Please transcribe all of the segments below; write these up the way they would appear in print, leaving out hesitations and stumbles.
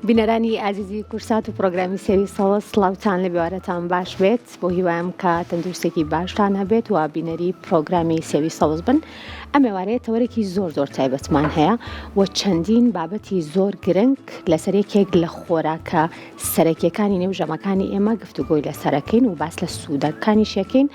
بینەرانی ئازیزی کورسات و پرۆگرامی سێوی سەڵە سڵاوتان لە بێوارەتان باش بێت بۆ هیوایم کە تەندروستێکی باشتان هەبێت و بینەری پرۆگرامی سێوی سەڵز بن. ئەم ئێوارەیە تەوەرێکی زۆر تایبەتمان هەیە و چەندین بابەتی زۆر گرنگ لەسەر یەکێک لە خۆراکە سەرەکیەکانی نێوژەمەکانی ئێمە گفتوگۆی لەسەرەکەین و باس لە سوودەکانیشەکەین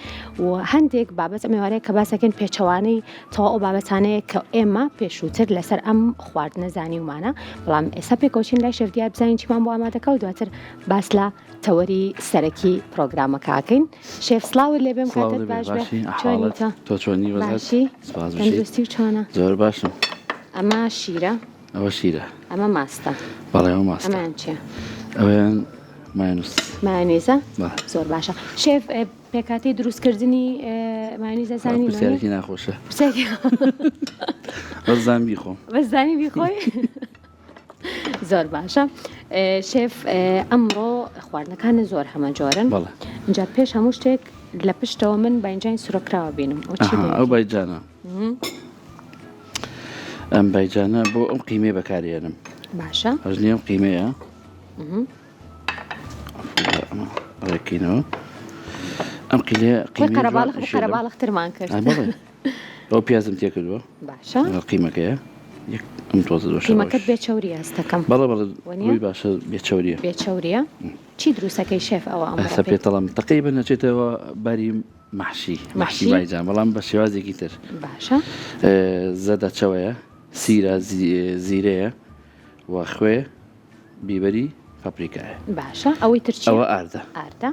و هەندێک بابەت ئەم ئێوارەیە کە باسەکەین پێچەوانەی تەواو ئەو بابەتانەیە کە ئێمە پێشووتر لەسەر ئەم خواردنە زانیومانە، بەڵام ئێستا پێکەوتین لای شەفدیار بزانین چیمان بۆ ئامادەکە و دواتر باس لە تەوەری سەرەکی پرۆگرامەکەکەین. شێف سڵاوت لێبێم کاتت باش بێت. چۆنیتە؟ تۆ چۆنی باشی؟ تەندروستی و چۆنە؟ زۆر باشم. ئەمە شیرە؟ ئەوە شیرە. ئەمە ماستە؟ بەڵێ ئەوە ماستە. ئەمەیان چییە؟ ئەوەیان مایۆنێز. مایۆنێزە؟ زۆر باشە. شێف پێکاتی دروستکردنی مایۆنێزە زانی؟ پرسیارێکی ناخۆشە. پرسیارێکی بەزانی بیخۆم. بەزانی بیخۆی؟ زۆر باشە. شێف ئەمڕۆ خواردنەکانە زۆر هەمە جۆرن. بەڵێ. اینجا پێش هەموو شتێک لە پشتەوە من باینجان سوورەکراوە بینم. ئەو بایجانە. ئەم بایجانە بۆ ئەم قیمەی بەکارێنم. باشە. هەژنی ئەم قیمەیە. ڕێکینەوە. ئەم قەرەباڵخترمان کرد. ئەو پیازم تێ کردووە. باشە. قیمەکەیە. ئەم تۆزە دۆشە. قیمەکەت بێچەوری هەستەکەم. بەڵێ ڕووی باشە بێچەوریە. بێچەوریە؟ چی دروستەکەی شێف ئەوە ئەمڕۆ؟ ئەستا پێتەڵم تەقریبا نەچێتەوە باری مەحشی بایجان، بەڵام بە شێوازێکی تر. باشە. زەدەچەوەیە، سیرە زیرەیە و خوێ بیبەری پاپریکایە. باشە. ئەوەی تر چییە؟ ئەوە ئاردە. ئاردە.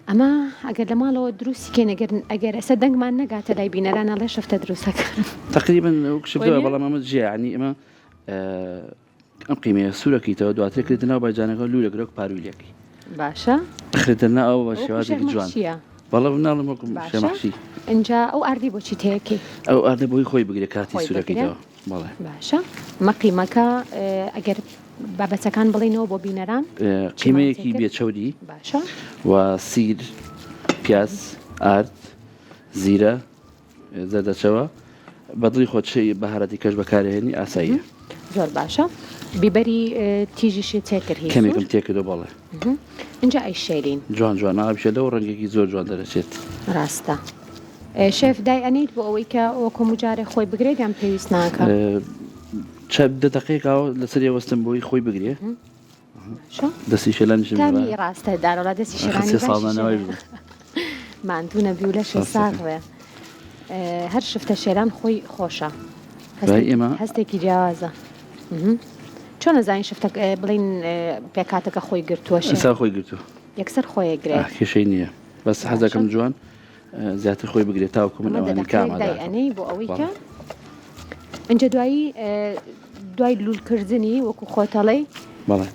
ئەمە ئەگەر لە ماڵەوە دروستیکەین ئەگەر ئەسە دەنگمان نەگاتە لای بینەران ئەڵێ شەفتە دروستەکە. تقریبا کشتەوە، بەڵام ئەمە جێ عنی ئەمە ئەم قیمەیە سوورەکەیتەوە دواتر کردنەوە بایجانەکە لوولەگرۆک پارویلەکەی. باشە. خردنا ئەو بە شێوازێکی جوان. بەڵێ ناڵم وەکم شێمەحشی. اینجا ئەو ئاردی بۆچی تەیەکی؟ ئەو ئاردە بۆی خۆی بگرێت کاتی سوورەکەیتەوە. بەڵێ. باشە. مەقیمەکە ئەگەر بابەتەکان بڵێنەوە بۆ بینەران قیمەیەکی بێچەوری. باشە. و سیر، پیاز، ئارد، زیرە، زەردەچەوە بەدڵی خۆچەی بەهارەتی کەش بەکارهێنی ئاساییە. زۆر باشە. بیبەری تیژیشی تێکرد هیچ کەمێکم تێکردو. بەڵێ. اینجا ئەی شێرین. جوان ئاویشە لەو ڕەنگێکی زۆر جوان دەرەچێت. ڕاستە. شێف دای ئەنیت بۆ ئەوەی کە ئەوە کۆمجارێ خۆی بگرێت یان پێویست ناکە؟ دقیقاوە لەسەر وەستم بۆی خۆی بگرێ. دەستی شێلانیشم تامی ڕاستە دارۆڵا دەستی شێلانی ساڵانەوەی بوو. ماندوو نەبی و لە شێ ساغوێ. هەر شفتە شێران خۆی خۆشە. ئێمە هەستێکی جیاوازە. چۆن نەزانین شفتە بڵین پێکاتەکە خۆی گرتووە ئێستا خۆی گرتو. یەکسەر خۆی گرێت. کێشەی نییە. بەس حەزەکەم جوان زیاتر خۆی بگرێت تاوەکو من ئەوانی کامەدا. ئەنەی بۆ ئەوەی کە اینجا دوای لولکردنی وەکو خۆتەڵێ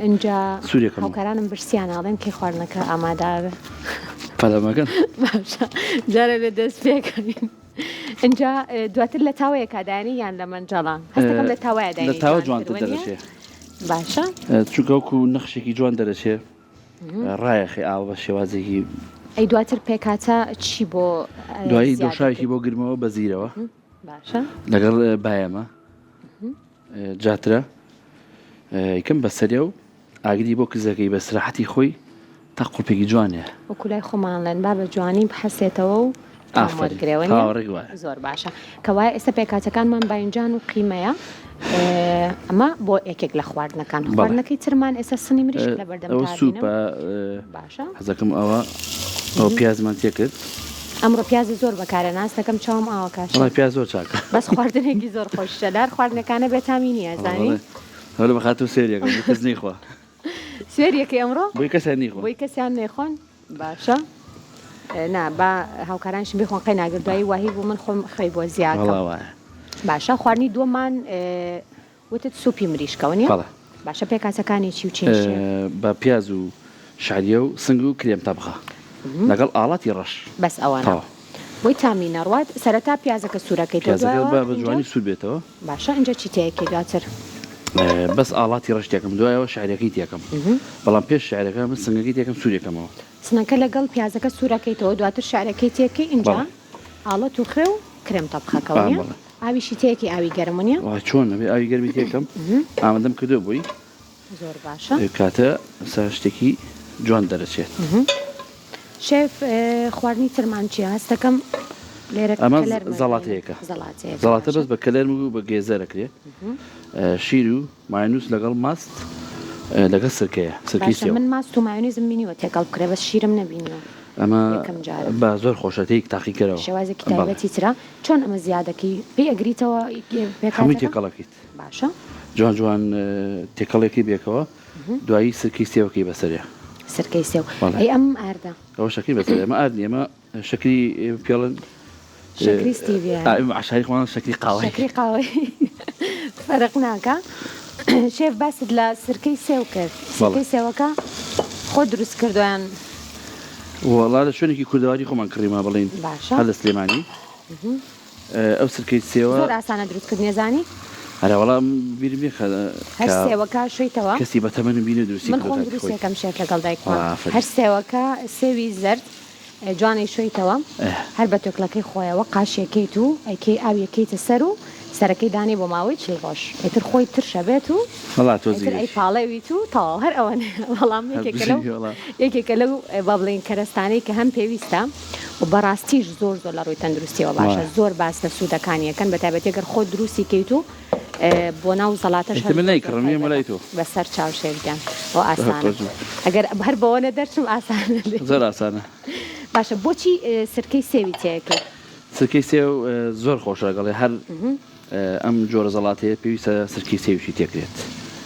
اینجا هاوکارانم برسیان ئاڵێن کەی خواردنەکە ئاماداوێ. پەلەمەکەن؟ باشە. جارە لە دەست پێکەین. اینجا دواتر لە تاوەیە کادانی یان لە مەنجەڵان؟ هەستەکەم لە تاوایە داین. لە تاوە جوانتر دەرەچێ. باشە. چونکە وەکو نەخشێکی جوان دەرەچێ ڕایەخی ئاو بە شێوازێکی. ئەی دواتر پێکاتە چی بۆ دوایی دۆشاوێکی بۆ گرمەوە بە زیرەوە. باشە. لەگەڵ بایەمە جاترە یکەم بەسەرێ و ئاگری بۆ کزەکەی بە سراحەتی خۆی تا قوپێکی جوانێ. وەکولای خۆمانڵێن با بە جوانی بحەسێتەوە و ئافرێگوە. زۆر باشە. کەوای ئێستا پێکاتەکانمان باینجان و قیمەیە. ئەمە بۆ یەکێک لە خواردنەکان. خواردنەکەی ترمان ئێستا سنی مریشک لە بەردەم سوپە. باشە. حەزەکەم ئەو پیازمان تێکرد. ئەمڕۆ پیازی زۆر بەکارە ناستەکەم چاوم ئاوەکاش. پیاز زۆر چاکە. بەس خواردنێکی زۆر خۆشە لار خواردنەکانە بێتامینیە زانی؟ هەڵە بەخاتە سێریەکەم کەس نەیخوا. سوێریەکەی ئەمڕۆ؟ بۆی کەسیان نەیخۆن. بۆی کەسیان نەیخۆن؟ باشە. نا با هاوکارانشم بخۆن قەی ناگردوایی واهی بوو من خۆم خەی بۆ زیاکە. باشە. خواردنی دووەمان وتت سوپی مریشکەوە نیە؟ باشە. پێکاتەکانی چی و چینش؟ بە پیاز و شعریە و سنگ و کرێم تەبخە لەگەڵ ئاڵاتی ڕەش. بەس ئەوانە بۆی تامی نەڕوات سەرەتا پیازەکە سوورەکەیتەوە بە جوانی سوور بێتەوە. باشە. اینجا چی تەیەکی دواتر؟ بەس ئاڵاتی ڕەش تێکم دوایەوە شعرەکەی تێکم. بەڵام پێش شعرەکە من سنگەکەی تێکم سوورێکەمەوە. سنەکە لەگەڵ پیازەکە سوورەکەیتەوە دواتر شعرەکەی تێکی اینجا ئاڵەت و خوێ و کرێم تەبخەکەوە. ئاویشی تێکی ئاوی گەرمونیە؟ چۆن نەبێ ئاوی گەرمی تێکم ئامادەم کردو بووی زۆر باشە کاتە سا شتێکی جوان دەرەچێت. شێف خواردنی ترمان چیە هەست دەکەم لێرە ئەمە زەڵاتەیەکە زەڵاتە بەس بە کەلەرم و بە گێزەرەکرێ شیر و ماینوس لەگەڵ ماست لەگەڵ سرکەیە سرکی سێو من ماست و مایۆنیزم بینیوە تێکەڵ بکرێ بەس شیرم نەبینیوە ئەمە بە زۆر خۆشەتەیەک تاقیکەرەوە شێوازێکی تایبەتی ترە چۆن ئەمە زیادەکەی پێ ئەگریتەوە هەمووی تێکەڵەکەیت باشە جوان جوان تێکەڵێکی بێکەوە دوایی سرکی سێوەکەی بەسەرێ سرکەی سێو ئەی ئەم ئاردە ئەوە شەکری بەسەر ئەمە ئارد ئێمە شەکری پێڵن شەکری ستیڤیا عشاری خۆمان شەکری قاوەی شەکری قاوەی فەرق ناکە شێف باست لە سرکەی سێو کرد سرکەی سێوەکە خۆ دروست کردویان وەڵا لە شوێنێکی کوردەواری خۆمان کڕیما بڵین هەر لە سلێمانی ئەو سرکەی سێوە زۆر ئاسانە دروستکرد نێزانی هەرا وەڵام بیرم هەر سێوەکە شویتەوە کەسی بەتەمەنم بینی دروستی من خۆم دروست یەکەم شێف لەگەڵ دایکم هەر سێوەکە سێوی زرد جوانی شویتەوە هەر بە تۆکلەکەی خۆیەوە قاشێکیت و ئەیکەی ئاویەکەیتە سەر و سەرەکەی دانی بۆ ماوەی چی ڕۆژ ئیتر خۆی ترشە بێت و ئەی پاڵەویت و تاوا هەر ئەوە وەڵام یەکێکە لەو با بڵێن کەرەستانەی کە هەم پێویستە و بەڕاستیش زۆر زۆر لە ڕووی تەندروستیەوە باشە زۆر باس لە سوودەکانیەکەن بە تایبەتی ئەگەر خۆ دروستی کەیت و بۆ ناو زەڵاتەش بەسەر چاوشێکیان بۆ ئاسانە ئەگەر هەر بەوەنە دەرچم ئاسانە زۆر ئاسانە باشە بۆچی سرکەی سێوی تێکرد سرکەی سێو زۆر خۆشە لەگەڵێ هەر ئەم جۆرە زەڵاتەیە پێویستە سرکی سێویشی تێکرێت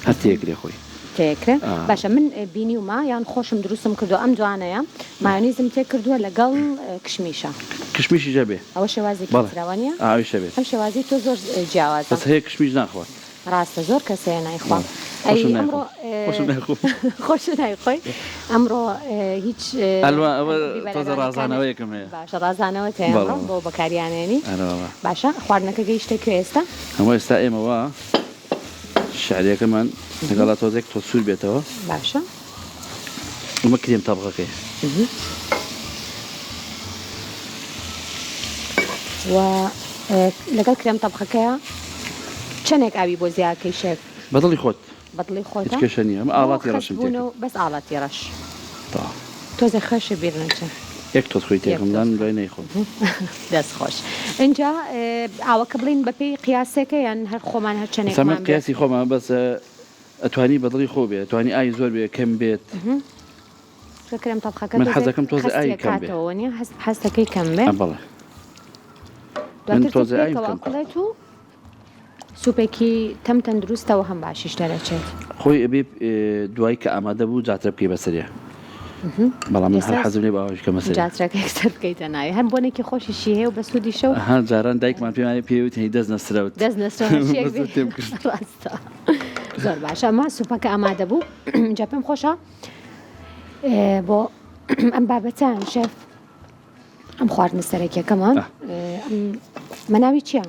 هەر تێکرێ خۆی تێکرێ باشە من بینی وما یان خۆشم دروستم کردو ئەم جوانەیە مایۆنیزم تێ کردووە لەگەڵ کشمیشە کشمیشی جەبێ ئەوە شێوازێکی فراوانیە ئاویشە بێت ئەم شێوازی تۆ زۆر جیاوازە بەس هەیە کشمیش ناخوات ڕاستە زۆر کەسەیە نایخوام ئەمڕۆ خۆش نایخۆی ئەمڕۆ هیچ تۆزە ڕازانەوەیەکم هەیە باشە ڕازانەوە تێمڕۆ بۆ بەکاریانێنی باشە خواردنەکە گەیشتە کوێ ئێستا ئەمە ئێستا ئێمەوە شعرەکەمان لەگەڵا تۆزێک تۆ سوور بێتەوە باشە ئەمە کرێم تەبقەکەی و لەگەڵ کرێم تەبخەکەیە چەندێک ئاوی بۆ زیاکەی شێف بەدڵی خۆت بەدڵی خۆت هیچ کێشە نییە ئەمە ئاڵاتی ڕەشم بەس ئاڵاتی ڕەش تۆزە خەشە بیر نەچێ یەک تۆز خۆی تێکمدان دوای نەیخۆت دەست خۆش اینجا ئاوەکە بڵین بەپێی قیاسێکە یان هەر خۆمان هەر چەندێکمان بێت قیاسی خۆمان بەس ئەتوانی بەدڵی خۆ بێت ئەتوانی ئای زۆر بێ کەم بێت کرێم تەبخەکە من حەز دەکەم تۆزە ئای کەم بێت هەستەکەی کەم بێت بەڵێ دواتر تۆزە ئای کەم بڵێت و سوپێکی تەم تەندروستەوە هەم باشیش دەرەچێت خۆی ئەبێ دوای کە ئامادە بوو جاترە بکەی بەسەریە بەڵام من هەر حەزم لێ باوەش کە مەسەر جاترەکە سەر بکەیتە ناوی هەم بۆنێکی خۆشیشی هەیە و بە سوودی شەو جاران دایکمان پێمانی پێوت هەی دەست نەسرەوت دەست نەسرەوت ڕاستە زۆر باشە ئەمە سوپەکە ئامادە بوو جا پێم خۆشە بۆ ئەم بابەتان شێف ئەم خواردنە سەرەکیەکەمان مەناوی چییە؟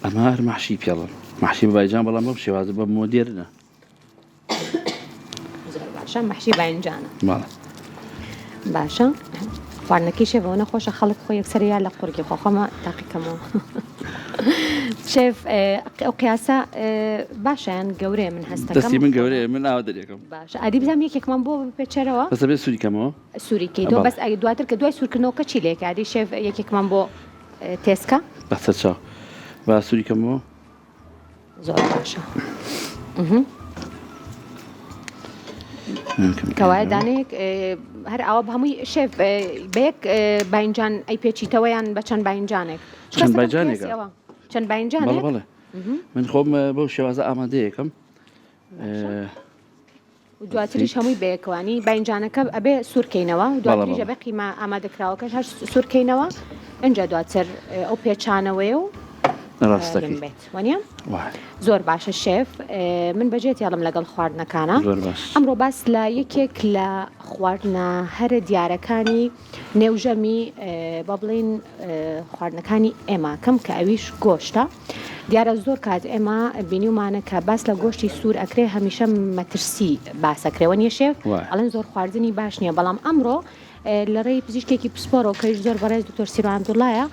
ئەمە هەر مەحشی پێڵن مەحشی بەبایجان بەڵام بەم شێوازە بە مۆدێرنە زۆر باشە مەحشی باینجانە باڵە باشە خواردنەکەی شێفەوە نەخۆشە خەڵک خۆ یەکسەریا لە قورگی خۆخەمە تاقیکەمەوە شێف ئەو قیاسە باشیان گەورەیە من هەستەکەم دەستی من گەورەیە من ئاوا دەرێکم باشە ئادی بزانام یەکێکمان بۆ پێچەرەوە بەس بێت سووریکەمەوە سووریکەی تۆ بەس ئەگە دواتر کە دوای سوورکردنەوەکە چی لێک ئادی شێف یەکێکمان بۆ تێسکە بەسەر چاو بە سووریکەمەوە زۆر باشە کەوایە دانەیەک هەر ئەوە هەمووی شێف بەیەک باینجان ئەی پێچیتەوەیان بە چەند باینجانێک چەند باینجانێک چەند باینجانێک بەڵێ من خۆم بەو شێوازە ئامادەیەکەم دواتریش هەمووی بەیەکوانی باینجانەکە ئەبێ سوورکەینەوە دواتریش ئەبێ قیمە ئامادەکراوەکەش هەر سوورکەینەوە ئەنجا دواتر ئەو پێچانەوەی و ڕاستەکەی بێت وانە زۆر باشە شێف من بەجێت یاڵم لەگەڵ خواردنەکانە ئەمڕۆ باس لە یەکێک لە خواردنە هەرە دیارەکانی نێوژەمی بە بڵین خواردنەکانی ئێمە کەم کە ئەویش گۆشتە دیارە زۆر کات ئێمە بینیومانە کە باس لە گۆشتی سوور ئەکرێ هەمیشە مەترسی باسەکرێەوە نیە شێف ئەڵەن زۆر خواردنی باش نییە بەڵام ئەمڕۆ لە ڕێی پزیشکێکی پسپۆرەوە کەش زۆر بەڕێز دکتۆر سیروان عەبدوڵڵایە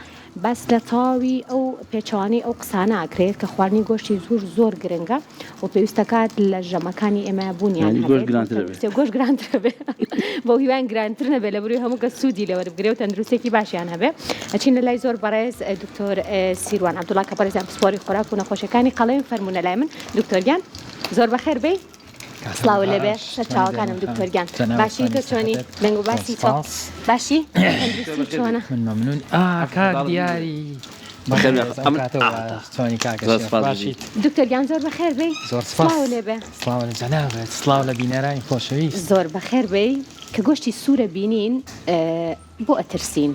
بەس لە تەواوی ئەو پێچوانی ئەو قسانە ئاکرێت کە خواردنی گۆشتی زۆر گرنگە و پێویستە کات لە ژەمەکانی ئێمە بوونیان گۆشت گرانتر بێت بۆ هیوان گرانتر نەبێت لە بروی هەموو کە سوودی لەوەرە بگرێت و تەندروستێکی باشیان هەبێت. ئەچینە لای زۆر بەڕێز دکتۆر سیروان عەبدوڵڵا کە پەرێزیان پسپۆری خۆراک و نەخۆشیەکانی قەڵەوی فەرمونە لای من. دکتۆرگیان زۆر بەخێر بێ. سڵاو لەبێ چاوەکانم دکتۆرگیان باشی تۆ چۆنی دەنگ و باسی تۆ باشی چۆنە من مەمنون کاک دیاری دکتۆرگیان زۆر بەخێر بێ. زۆر سڵاو لێبێ. سڵاو لە جەنابەت سڵاو لە بینەرانی خۆشەویست. زۆر بەخێر بێ کە گۆشتی سوورە بینین بۆ ئەترسین.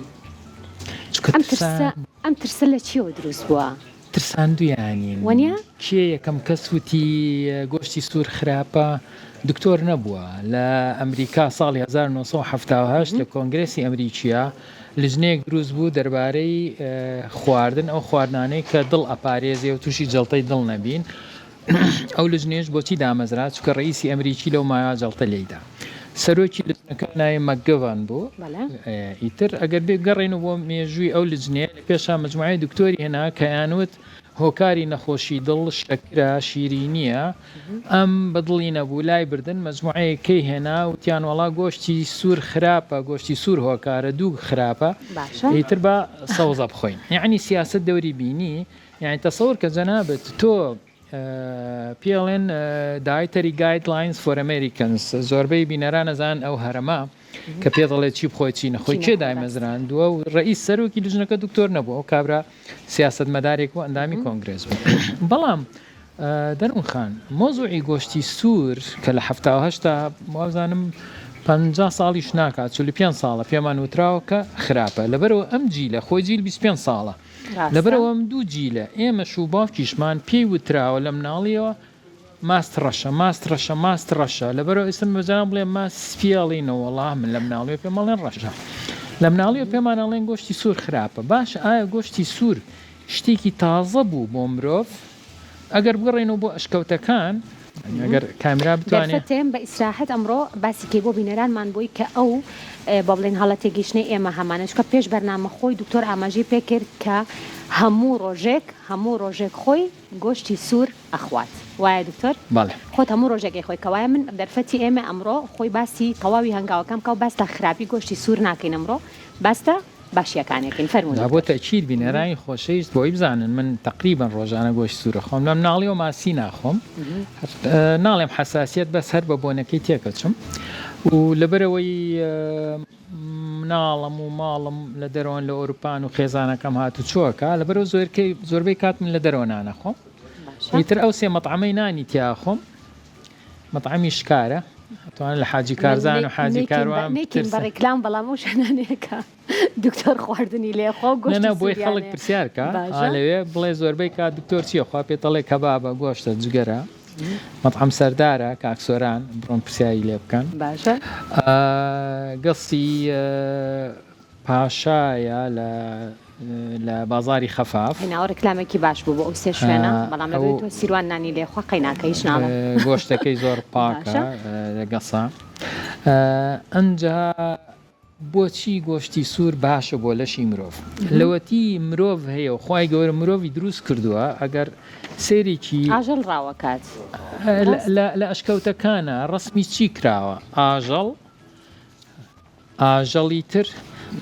ئەم ترسە لە چیەوە دروست بووە؟ ترساندویانین وانە کێ یەکەم کەس وتی گۆشتی سوور خراپە دکتۆر نەبووە لە ئەمریکا ساڵی 1970 لە کۆنگرێسی ئەمریکیە لژنەیەک دروست بوو دەربارەی خواردن ئەو خواردانەی کە دڵ ئەپارێزێ و تووشی جەڵتەی دڵ نەبین. ئەو لژنێش بۆچی دامەزرا چکە ڕئیسی ئەمریکی لەو ماوە جەڵتە لێیدا. سەرۆکی لجنەکە ناوی مەکگەڤان بوو. ئیتر ئەگەر بێ گەڕێن بۆ مێژووی ئەو لجنێ لە پێشا مجموعەی دکتۆری هێنا کە یانوت هۆکاری نەخۆشی دڵ شەکرە شیرینیە ئەم بەدڵی نەبوو لای بردن مجموعەیەکەی هێنا وتیان وەڵا گۆشتی سوور خراپە گۆشتی سوور هۆکارە دوو خراپە ئیتر بە سەوزە بخۆین. یعنی سیاست دەوری بینی یعنی تەسەور کە جەنابەت تۆ پێڵێن دایتەری گایدلاینز فۆر ئەمریکەنز زۆربەی بینەران نەزان ئەو هەرەما کە پێ دەڵێت چی بخۆی چی نەخۆی کێ دامەزراندووە و ڕئیس سەرۆکی لژنەکە دکتۆر نەبووە و کابرا سیاست مەدارێک و ئەندامی کۆنگرێز بوو. بەڵام دەرون خان مۆزوعی گۆشتی سوور کە لە 1970 وازانم 50 ساڵیش ناکات 45 ساڵە پێمان وتراوە کە خراپە لەبەرەوە ئەم جیلە خۆی جیل 25 ساڵە لەبەرەوە ئەم دوو جیلە ئێمەش و باوکیشمان پێی وتراوە لە مناڵیەوە ماست ڕەشە لەبەرەوە ئێستا بەجان بڵێ ماست سپیاڵینەوە وەڵام من لە مناڵیەوە پێمەڵێن ڕەشە لە مناڵیەوە پێمانەڵێن گۆشتی سوور خراپە. باش ئایا گۆشتی سوور شتێکی تازە بوو بۆ مرۆڤ؟ ئەگەر بگەڕێنەوە بۆ ئەشکەوتەکان ئەگەر کامرا بتوانێت دەرفەتێن بە ئیسراحەت ئەمڕۆ باسیکەی بۆ بینەرانمان بووی کە ئەو بە بڵێن هەڵە تێگەیشتنەی ئێمە هەمانەشکە پێش بەرنامە خۆی دکتۆر ئاماژەی پێکرد کە هەموو ڕۆژێک خۆی گۆشتی سوور ئەخوات. وایە دکتۆر؟ خۆت هەموو ڕۆژێکی خۆی کەوایە من دەرفەتی ئێمە ئەمڕۆ خۆی باسی تەواوی هەنگاوەکەم کە باس تا خراپی گۆشتی سوور ناکەین ئەمڕۆ باستە باشیەکانێکین فەرمووی. بۆ تەکید بینەرانی خۆشەویست بۆی بزانن من تقریبا ڕۆژانە گۆشت سوورە خۆم لە مناڵیەوە ماسی ناخۆم ناڵێم حساسیت بەس هەر بە بۆنەکەی تێکەچم و لەبەرەوەی مناڵم و ماڵم لە دەرەوەن لە ئەوروپان و خێزانەکەم هاتو چۆکە لەبەرەوە زۆربەی کات من لە دەرەوە نانەخۆم. ئیتر ئەو سێ مەطعەمەی نانی تیاخۆم مەطعەمی شکارە توانە لە حاجی کارزان و حاجی کاروان بەڕێکلام بەڵام و شانانەیەکە دکتۆر خواردنی لێخۆ گۆشتە بۆی خەڵک پرسیارکە لەوێ بڵێ زۆربەی کات دکتۆر چییە خوا پێتەڵێ کەبابە گۆشتە جگەرە مەطعەم سەردارە کاکسۆران بڕۆن پرسیاری لێ بکەن گەستی پاشایە لە بازاری خەفاف ڕێکلامێکی باش بوو بۆ ئەو سێ شوێنە بەڵام لەبێت تۆ سیروان نانی لێخوا قەیناکەیش ناڵێ گۆشتەکەی زۆر پاکە لە گەسە ئەنجا بۆچی گۆشتی سوور باشە بۆ لەشی مرۆڤ لەوەتی مرۆڤ هەیە و خوای گەورە مرۆڤی دروست کردووە ئەگەر سێرێکی ئاژەڵ ڕاوەکات لە ئەشکەوتەکانە ڕسمی چی کراوە ئاژەڵی تر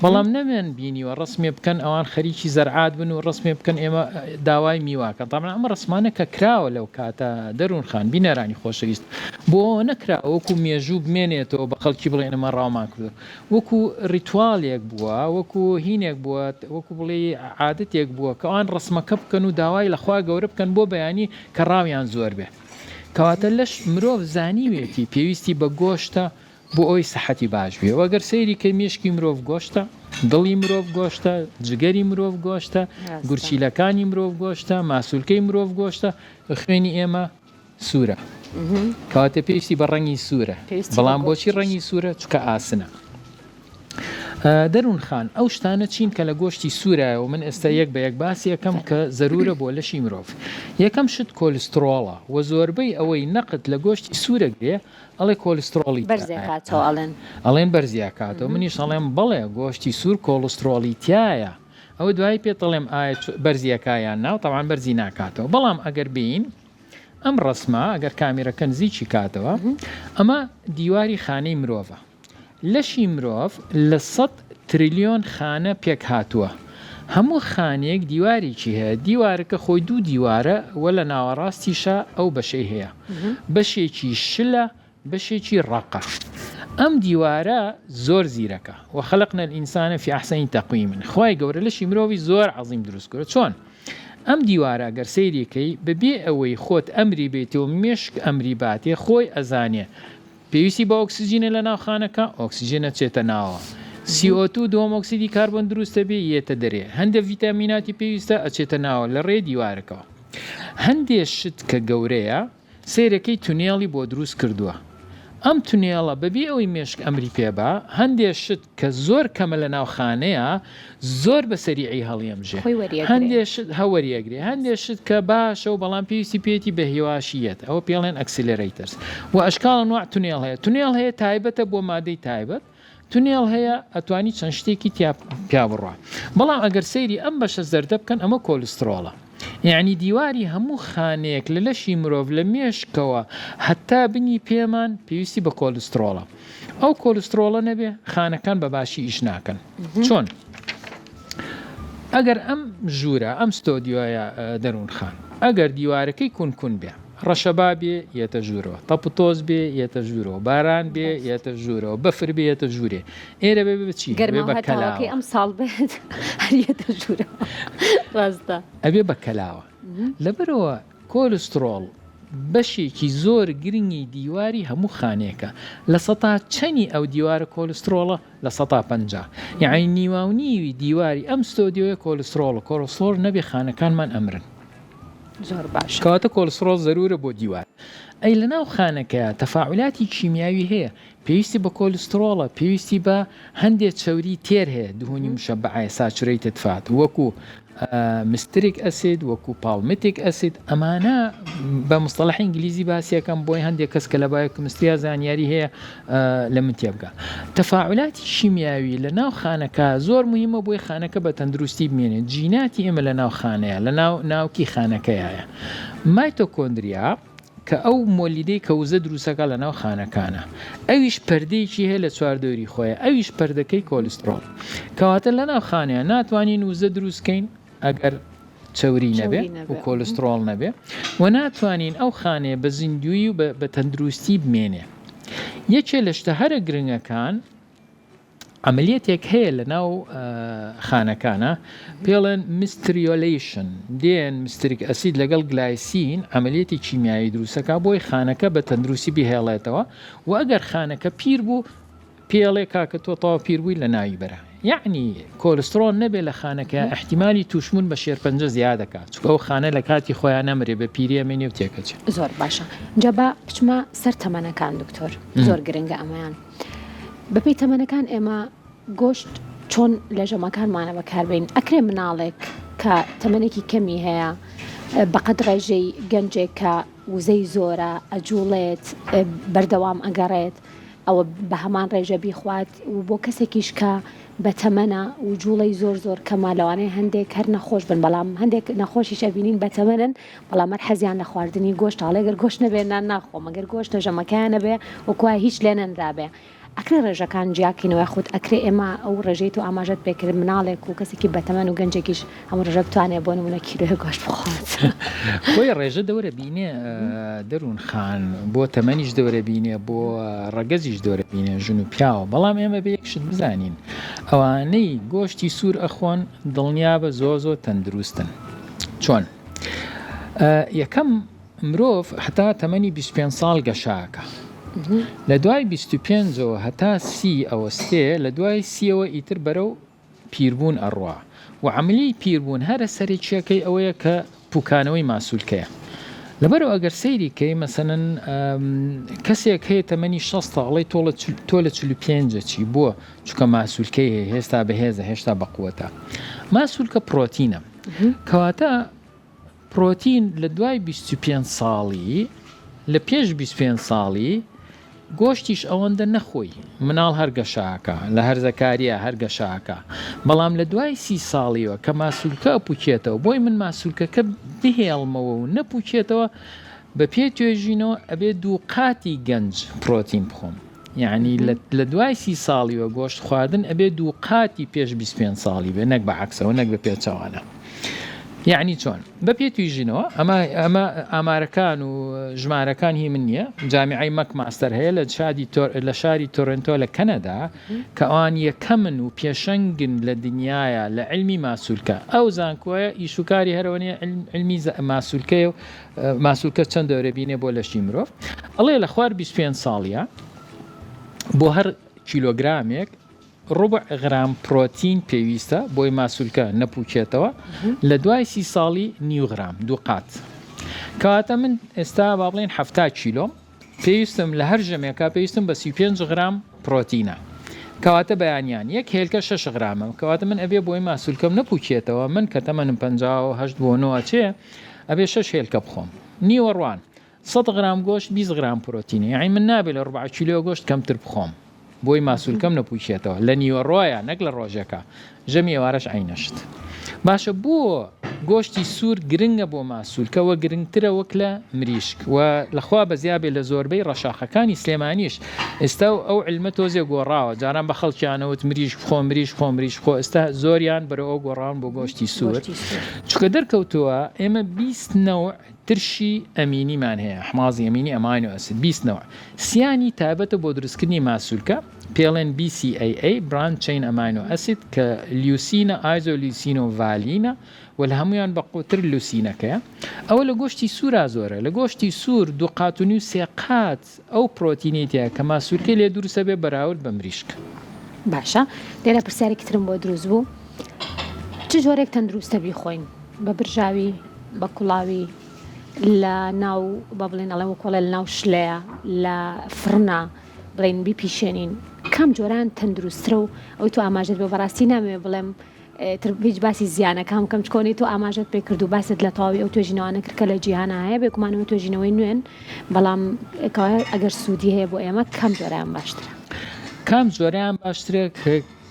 بەڵام نەمێن بینیوە ڕسمێ بکەن ئەوان خەریکی زەرعات بن و ڕسمێ بکەن ئێمە داوای میواکە تامان ئەمە ڕسمانە کە کراوە لەو کاتە دەروون خان بینەرانی خۆشەویست بۆ نەکرا وەکو مێژوو بمێنێتەوە بە خەڵکی بڵێن ئەمە ڕاومان کردو وەکو ڕیتواڵێک بووە وەکو هینێک بووە وەکو بڵێ عادەتێک بووە کە ئەوان ڕسمەکە بکەن و داوای لەخوا گەورە بکەن بۆ بەیانی کە ڕاویان زۆر بێ کەواتە لەش مرۆڤ زانیوێتی پێویستی بە گۆشتە بۆ ئەوی سەحەتی باش بێ وەگەر سەیری کە مێشکی مرۆڤ گۆشتە دڵی مرۆڤ گۆشتە جگەری مرۆڤ گۆشتە گورچیلەکانی مرۆڤ گۆشتە ماسوولکەی مرۆڤ گۆشتە خوێنی ئێمە سوورە کەواتە پێویستی بە ڕەنگی سوورە بەڵام بۆچی ڕەنگی سوورە چکە ئاسنە دەروون خان ئەو شتانە چین کە لە گۆشتی سوورایە و من ئێستا یەک بە یەک باسی یەکەم کە زەرورە بۆ لەشی مرۆڤ یەکەم شت کۆلسترۆڵە و زۆربەی ئەوەی نەقت لە گۆشتی سوورە گرێ ئەڵێ کۆلسترۆڵی ئەڵێن بەرزیاکاتەوە منیش ئەڵێم بەڵێ گۆشتی سوور کۆلسترۆڵی تایە ئەوە دوای پێ دەڵێم ئایا بەرزیەکایان ناو تاوان بەرزی ناکاتەوە بەڵام ئەگەر بین ئەم ڕسمە ئەگەر کامێرەکە نزیکی کاتەوە ئەمە دیواری خانەی مرۆڤە لەشی مرۆڤ لە 100 تریلیۆن خانە پێک هاتووە هەموو خانێک دیوارێکی هەیە دیوارەکە خۆی دوو دیوارە وە لە ناوەڕاستیشە ئەو بەشەی هەیە بەشێکی شلە بەشێکی ڕقە ئەم دیوارە زۆر زیرەکە وخەلقنا الئینسانە فی ئەحسەنی تەقویم خوای گەورە لەشی مرۆڤی زۆر عەزیم دروست کردووە چۆن ئەم دیوارە گەر سەیریکەی بەبێ ئەوەی خۆت ئەمری بێتەوە مێشک ئەمری باتێ خۆی ئەزانێ پێویستی بە ئۆکسیجینە لە ناوخانەکە ئۆکسیجینە چێتە ناوە CO2 دووەم ئۆکسیدی کاربۆن دروستە بێ یێتە دەرێ هەندێک ڤیتامیناتی پێویستە ئەچێتە ناوە لە ڕێ دیوارەکەەوە هەندێک شت کە گەورەیە سیرەکەی تونێڵی بۆ دروست کردووە ئەم تونێڵە بەبێ ئەوەی مێشک ئەمری پێبا هەندێک شت کە زۆر کەمە لە ناوخانەیە زۆر بە سەریعی هەڵیەمژێ هەندێک شت هەوەریەگرێ هەندێک شت کە باشە و بەڵام پێویستی پێێتی بە هێواشیەت ئەوە پێڵێن ئەکسیلەرەیتەرز و ئەشکاڵە نوع تونێڵ هەیە تونێڵ هەیە تایبەتە بۆ مادەی تایبەت تونێڵ هەیە ئەتوانی چەند شتێکی پیا بڕوە بەڵام ئەگەر سەیری ئەم بەشە زەردە بکەن ئەمە کۆلسترۆڵە یعنی دیواری هەموو خانەیەک لە لەشی مرۆڤ لە مێشکەوە هەتا بنی پێمان پێویستی بە کۆلسترۆڵە ئەو کۆلسترۆڵە نەبێ خانەکان بە باشی ئیش ناکەن چۆن ئەگەر ئەم ژوورە ئەم ستۆدیۆیە دەروون خان ئەگەر دیوارەکەی کونکون بێ ڕەشەبا بێ یەتە ژوورەوە تەپتۆز بێ یەتە ژوورەوە باران بێ یەتە ژوورەوە بەفر بێ یەتە ژوورێ ئێرە بێ بچی گەرماوەتەوەکەی ئەم ساڵ بێت هەریەتە ژوورەوە ڕاستە ئەبێ بە کەلاوە لەبەرەوە کۆلسترۆڵ بەشێکی زۆر گرنگی دیواری هەموو خانێکە لە سەتا چەنی ئەو دیوارە کۆلسترۆڵە لە 150 یعنی نیواونیوی دیواری ئەم ستۆدیۆیە کۆلسترۆڵ نەبێ خانەکانمان ئەمرن زۆر باش کەواتە کۆلسترۆڵ زەرورە بۆ دیوار ئەی لە ناو خانەکەیە تەفاعولاتی کیمیاوی هەیە پێویستی بە کۆلسترۆڵە پێویستی بە هەندێک چەوری تێر هەیە دهونی مشەبعە ساتوریتد فات وەکو مستریک ئەسید وەکو پاڵمتیک ئەسید ئەمانە بە مستەڵەحی ئینگلیزی باسیەکەم بۆی هەندێک کەس کە لە بایۆکیمستریا زانیاری هەیە لە من تێبگا تەفاعولاتی شیمیاوی لە ناو خانەکە زۆر مهمە بۆی خانەکە بە تەندروستی بمێنێت جیناتی ئێمە لە ناو خانەیە لە ناوکی خانەکەیایە مایتۆکۆندریا کە ئەو مۆلیدەی کەوزە دروستەکە لە ناو خانەکانە ئەویش پەردەیەکی هەیە لە چواردۆری خۆیە ئەویش پەردەکەی کۆلسترۆڵ کەواتە لە ناو خانەیە ناتوانین وزە دروستکەین ئەگەر چەوری نەبێ و کۆلسترۆڵ نەبێ و ناتوانین ئەو خانەیە بە زیندوی و بە تەندروستی بمێنێ یەکێ لە شتە هەرە گرنگەکان عملیاتێک هەیە لە ناو خانەکانە پێڵێن مستریۆلیشن دێن مستریک ئەسید لەگەڵ گلایسین عملیاتی کیمیایی دروستەکە بۆی خانەکە بە تەندروستی بهێڵێتەوە و ئەگەر خانەکە پیر بوو پێڵێ کاکە تۆ تاوا پیربووی لە ناوی بەرە یعنی کۆلسترۆل نەبێ لە خانەکە احتیمالی توشمون بە شێرپەنجە زیاد دەکات چونکە ئەو خانە لە کاتی خۆیان نەمرێ بە پیری ئەمێنێ و تێکەچێت زۆر باشە جەبا بچمە سەر تەمەنەکان دکتۆر زۆر گرنگە ئەمەیان بەپێی تەمەنەکان ئێمە گۆشت چۆن لە ژەمەکانمانە بەکاربین ئەکرێ مناڵێک کە تەمەنێکی کەمی هەیە بەقەد ڕێژەی گەنجێک کە وزەی زۆرە ئەجوڵێت بەردەوام ئەگەڕێت ئەوە بە هەمان ڕێژە بیخوات و بۆ کەسێکیش کە بە تەمەنە و جوڵەی زۆر کەمالەوانەیە هەندێک هەر نەخۆش بن بەڵام هەندێک نەخۆشی شەبینین بە تەمەنن بەڵام هەر حەزیان لە خواردنی گۆشت هەڵێگەر گۆشت نەبێنان ناخۆم ئەگەر گۆشت لە ژەمەکەیان نەبێ وەکوای هیچ لێ نەنرابێ ئەکرێ ڕێژەکان جیاکەینەوە خودت ئەکرێ ئێمە ئەو ڕێژەیت و ئاماژەت پێکرد مناڵێک و کەسێکی بەتەمەن و گەنجێکیش هەموو ڕێژە بتوانێت بۆ نمونە کیلۆیە گۆشت بخوات خۆی ڕێژە دەورە بینێ دەروون خان بۆ تەمەنیش دەورە بینێ بۆ ڕەگەزیش دەورە بینێ ژن و پیاوە بەڵام ئێمە بە یەکشت بزانین ئەوانەی گۆشتی سوور ئەخۆن دڵنیا بە زۆ تەندروستن چۆن یەکەم مرۆڤ هەتا تەمەنی 25 ساڵ گەشاکە لە دوای 25ەوە هەتا 30 ئەوەستێ لە دوای 30ەوە ئیتر بەرەو پیربوون ئەڕوا و عملی پیربوون هەرە سەرێکیەکەی ئەوەیە کە پوکانەوەی ماسوولکەیە لەبەرەوە ئەگەر سەیری کەی مەسەنەن کەسێک هەیە تەمەنی 60 ئەڵێ تۆ لە 45 چی بووە چونکە ماسوولکەی هەیە هێستا بەهێزە هێشتا بەقووەتە ماسوولکە پرۆتینە کەواتە پرۆتین لە دوای 25 ساڵی لە پێش 25 ساڵی گۆشتیش ئەوەندە نەخۆی مناڵ هەرگەشاکە لە هەرزەکاریە هەرگەشاکە بەڵام لە دوای 30 ساڵیەوە کە ماسوولکە ئەپوچێتەوە بۆی من ماسوولکەکە بهێڵمەوە و نەپوچێتەوە بە پێ توێژینەوە ئەبێ دوو قاتی گەنج پرۆتین بخۆم یعنی لە دوای 30 ساڵیەوە گۆشت خواردن ئەبێ دوو قاتی پێش 25 ساڵی بێ نەک بە عەکسەوە نەک بە پێچەوانە یعنی چۆن بە پێ توێژینەوە ئەمە ئامارەکان و ژمارەکان هی من نییە جامیعەی مەک ماستەر هەیە لە شاری تۆرنتۆ لە کەنەدا کە ئەوان یەکەمن و پێشەنگن لە دنیاە لە علمی ماسوولکە ئەو زانکۆیە ئیشوکاری هەرەوەنیە علمی ماسوولکەیە و ماسوولکە چەند دەورە بینێ بۆ لەشی مرۆڤ ئەڵێ لە خوار 25 ساڵیە بۆ هەر کیلۆگرامێک ڕوبع غرام پرۆتین پێویستە بۆی ماسوولکە نەپوچێتەوە لە دوای 30 ساڵی نیو غرام دوو قات کەواتە من ئێستا با بڵێن 70 کیلۆم پێویستم لە هەر ژەمێکا پێویستم بە 35 غرام پرۆتینە کەواتە بەیانیان یەک هێلکە 6 غرامە کەواتە من ئەبێ بۆی ماسوولکەم نەپوچێتەوە من کە تەمەنم 58 بۆ 9 چێ ئەبێ 6 هێلکە بخۆم نیوەڕوان 100 غرام گۆشت 20 غرام پرۆتینە یعنی من نابێت لە 4 کیلۆ گۆشت کەمتر بخۆم بۆی ماسوولکەم نەپوچێتەوە لە نیوەڕۆیە نەک لە ڕۆژەکە ژەمی ئێوارەش عینەشت باشە بۆ گۆشتی سوور گرنگە بۆ ماسوولکەوە گرنگترە وەک لە مریشک و لەخوا بەزیابێ لە زۆربەی ڕەشاخەکانی سلێمانیش ئێستا ئەو علمە تۆزێ گۆڕاوە جاران بە خەڵکیانەوت مریش بخۆ مریش خۆ مریش خۆ ئێستا زۆریان بەرە ئەو گۆڕان بۆ گۆشتی سوور چکە دەرکەوتووە ئێمە 20 نەوع ترشی ئەمینیمان هەیە حمازی ئەمینی ئەماینۆ ئەسید 20 نەوە سیانی تایبەتە بۆ دروستکردنی ماسوولکە پێڵێن BCAA بران چین ئەماینۆ ئەسید کە لیوسینە ئایزۆلیوسینە و ڤالینە و لە هەمویان بە قوتر لوسینەکەیە ئەوە لە گۆشتی سوورا زۆرە لە گۆشتی سوور دوو قاتونی و سێ قات ئەو پرۆتینێتیە کە ماسوولکە لێ دروستە بێ بەراورد بە مریشک باشە لێرە پرسیارێکی ترم بۆ دروست بوو چ جۆرێک تەندروستە بیخۆین بە برژاوی بە کوڵاوی لە ناو بە بڵێن ئەڵێ وەکۆڵە لە ناو شلەیە لە فرنا بڵێن بیپیشێنین کام جۆران تەندروسترە و ئەوی تۆ ئاماژەت بێ بەڕاستی نامێ بڵێم هیچ باسی زیانەکەم کەم چکۆنی تۆ ئاماژەت پێ کرد و باست لە تەواوی ئەو توێژینەوانە کرد کە لە جیهانە هەیە بێگومانەوە توێژینەوەی نوێن بەڵام ئەگەر سوودی هەیە بۆ ئێمە کام جۆرایان باشترە کام جۆرەیان باشترە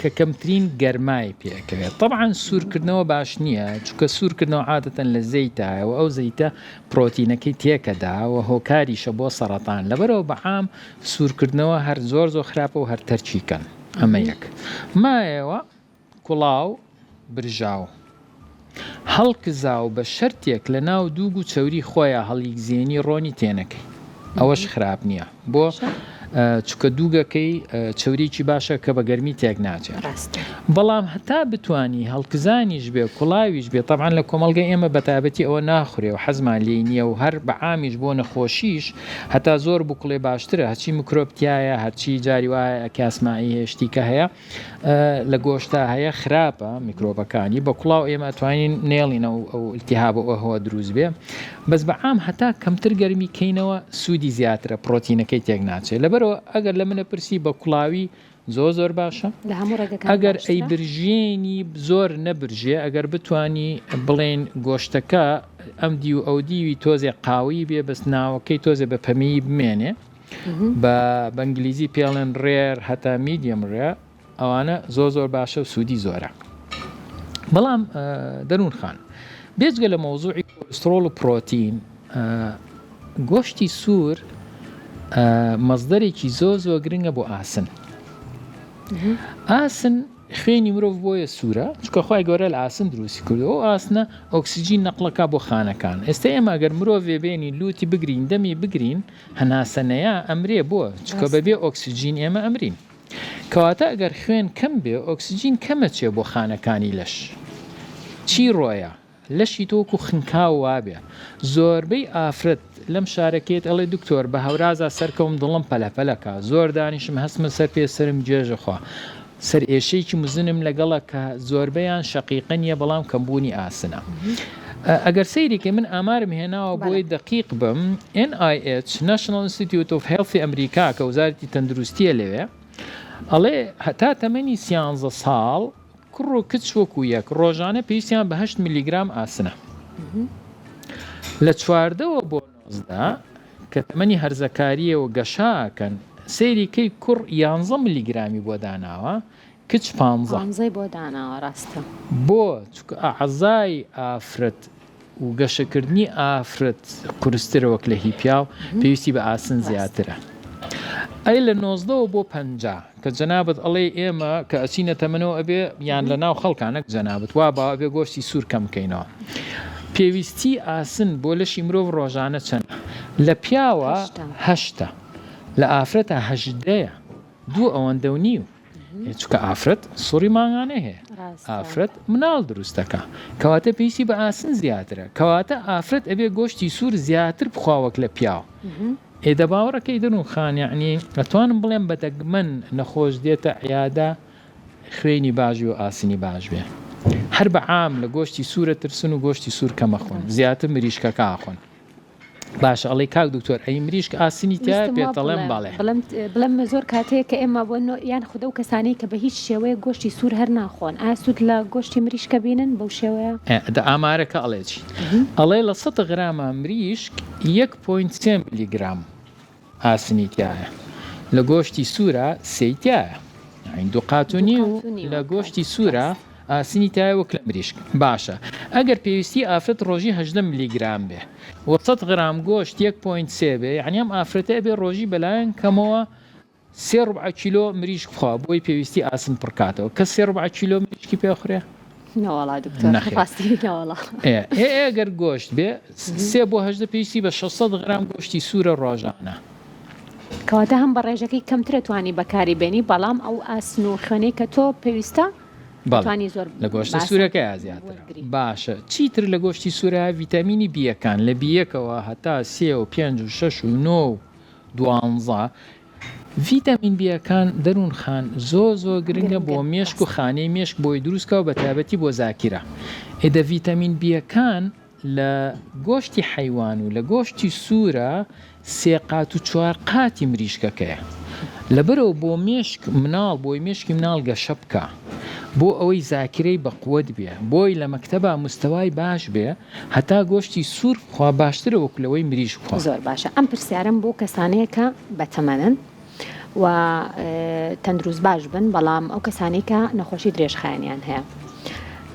کە کەمترین گەرمای پێکەوێت طبعاً سوورکردنەوە باش نییە چونکە سوورکردنەوە عادەتەن لە زەیتایەوە ئەو زەیتە پرۆتینەکەی تێکەدا و هۆکاریشە بۆ سەرەتان لەبەرەوە بەعام سوورکردنەوە هەر زۆر خراپە و هەر تەرچیکەن ئەمە یەک مایەوە کوڵاو برژاو هەڵکزاو بە شەرتێک لە ناو دووگ و چەوری خۆیان هەڵیگزێنی ڕۆنی تێنەکەی ئەوەش خراپ نییە بۆ چکە دووگەکەی چەورێکی باشە کە بە گەرمی تێک ناچێت بەڵام هەتا بتانی هەڵکزانیش بێ کوڵاویش بێت طبعاً لە کۆمەڵگە ئێمە بەتابەتی ئەوە ناخورێ و حەزمان لێی نییە و هەر بەعامیش بۆ نەخۆشیش هەتا زۆر بکڵێ باشترە هەچی مکرۆپتیایە هەرچی جاری وایە کاسمایی هێشتیکە هەیە لە گۆشتا هەیە خراپە میکرۆبەکانی بە کوڵاو ئێمە توانین نێڵین ئەو التیهاب و ئەوە دروست بێ بەس بەعام هەتا کەمتر گەرمی کەینەوە سوودی زیاترە پرۆتینەکەی تێک ناچێت لەبەرەوە ئەگەر لە منە پرسی بە کوڵاوی زۆر باشە ئەگەر ئەی برژێنی زۆر نەبرژێ ئەگەر بتانی بڵێن گۆشتەکە ئەم دی و ئەو دیوی تۆزێ قاوی بێ بەس ناوەکەی تۆزێ بە پەمی بمێنێ بە ئەنگلیزی پێڵێن ڕێر هەتا میدیەم ڕێ ئەوانە زۆر باشە و سوودی زۆرە بەڵام دەروون خان بێجگە لە مۆزوعی کۆلسترۆڵ و پرۆتین گۆشتی سوور مەزدەرێکی زۆر گرنگە بۆ ئاسن ئاسن خوێنی مرۆڤ بۆیە سوورە چکە خۆی گەورە لە ئاسن دروستی کردو ئەو ئاسنە ئۆکسیجین نەقڵەکە بۆ خانەکان ئێستا ئێمە ئەگەر مرۆڤ بێنی لوتی بگرین دەمی بگرین هەناسەنەیە ئەمرێ بووە چکە بەبێ ئۆکسیجین ئێمە ئەمرین کەواتە ئەگەر خوێن کەم بێ ئۆکسیجین کەمە چێ بۆ خانەکانی لەش چی ڕۆیە لەشی تۆکو خنکاو وابێ زۆربەی ئافرەت لەم شارەکەیت ئەڵێ دکتۆر بە هەورازە سەرکەوم دڵم پەلەپەلەکە زۆر دانیشم هەستمە سەر پێ سرم جێژەخوا سەر ئێشەیەکی مزنم لەگەڵە کە زۆربەیان شەقیقە نیە بەڵام کەمبوونی ئاسنە ئەگەر سەیرێکی من ئامارم هێناوە بۆی دقیق بم NIH National Institute of Health ئەمریکا کە وزارەتی تەندروستیە لەوێ ئەڵێ هەتا تەمەنی 13 ساڵ کوڕ و کچ وەکو یەک ڕۆژانە پێویستیان بە 8 میلیگرام ئاسنە لە 14 بۆ 19 کە تەمەنی هەرزەکاریە و گەشاکەن سەیریکەی کوڕ 11 میلیگرامی بۆ داناوە کچ 15 ئامزەی بۆ داناوە ڕاستە بۆ چونکە ئەعزای ئافرەت و گەشەکردنی ئافرەت قورسترە وەک لە هی پیاو پێویستی بە ئاسن زیاترە ئەی لە 19 بۆ 50 کە جەنابەت ئەڵێ ئێمە کە ئەچینە تەمەنەوە ئەبێ یان لە ناو خەڵکانەك جەنابەت وا باوە بێ گۆشتی سوور کەم بکەینەوە پێویستی ئاسن بۆ لەشی مرۆڤ ڕۆژانە چەند لە پیاوە هەشتە لە ئافرەتە هەژدەیە دوو ئەوەندە و نیو چکە ئافرەت سوڕی ماغانە هەیە ئافرەت مناڵ دروستەکە کەواتە پێویستی بە ئاسن زیاترە کەواتە ئافرەت ئەبێ گۆشتی سوور زیاتر بخواوەک لە پیاو ئێدە باوەڕەکەی دەرون خانیعنی ئەتوانم بڵێم بەدەگمەن نەخۆش دێتە عیادا خوێنی باشی و ئاسنی باش بێ هەر بە عام لە گۆشتی سوورە ترسن و گۆشتی سوور کەمەخۆن زیاتر مریشکەکە ئاخۆن باش ئەڵێ کاک دکتۆر ئەی مریشک ئاسنی تیا پێتەڵێم باڵێ بڵێم زۆر کاتەیە کە ئێمە بۆ یان خودە و کەسانی کە بە هیچ شێوەیە گۆشتی سوور هەر ناخۆن ئاسوود لە گۆشتی مریشکە بینن بەو شێوەیە دە ئامارەکە ئەڵێکی ئەڵێ لە 100 غرامە مریشک 1.3 میلیگرام ئاسنی تایە لە گۆشتی سوورە سەیتایە دوو قاتونی و لە گۆشتی سوورە ئاسنی تایە وەک لە مریشک باشە ئەگەر پێویستی ئافرەت ڕۆژی 18 میلیگرام بێ و 100 غرام گۆشت 1.3 بێ یعنی ئەم ئافرەتە بێ ڕۆژی بەلایەن کەمەوە 3 کیلۆ مریشک بخوا بۆی پێویستی ئاسن پڕکاتەوە کە 3 کیلۆ مریشکی پێخورێ نەوەڵا دکتۆر ڕاستی نەوەڵا ئەگەر گۆشت بێ 3 بۆ 8 پێویستی بە 600 غرام گۆشتی سوورە ڕۆژانە کەواتە هەم بە ڕێژەکەی کەمترە توانی بەکاری بێنی بەڵام ئەو ئاسن و خوێنەی کە تۆ پێویستە لە گۆشتە سوورەکە یازیاتر باشە چیتر لە گۆشتی سوورە ڤیتامینی بیەکان لە بیەکەوە هەتا 3 و 5 و 6 و 9 و 12 ڤیتامین بیەکان دەروون خان زۆ گرنگە بۆ مێشک و خانەی مێشک بۆی دروستکەوە بە تایبەتی بۆ زاکیرە ئێدە ڤیتامین بیەکان لە گۆشتی حیوان و لە گۆشتی سوورە 3 قات و 4 قاتی مریشکەکەیە لەبەرەوە بۆ مێشک مناڵ بۆی مێشکی مناڵ گەشە بکە بۆ ئەوەی زاکرەی بەقوت بێ بۆی لە مەکتەبە مستەوای باش بێ هەتا گۆشتی سوور خوا باشترە وەکلەوەی مریش بخوا زۆر باشە ئەم پرسیارم بۆ کەسانەیە کە بەتەمەنن و تەندروست باش بن بەڵام ئەو کەسانی کە نەخۆشی درێژخایەنیان هەیە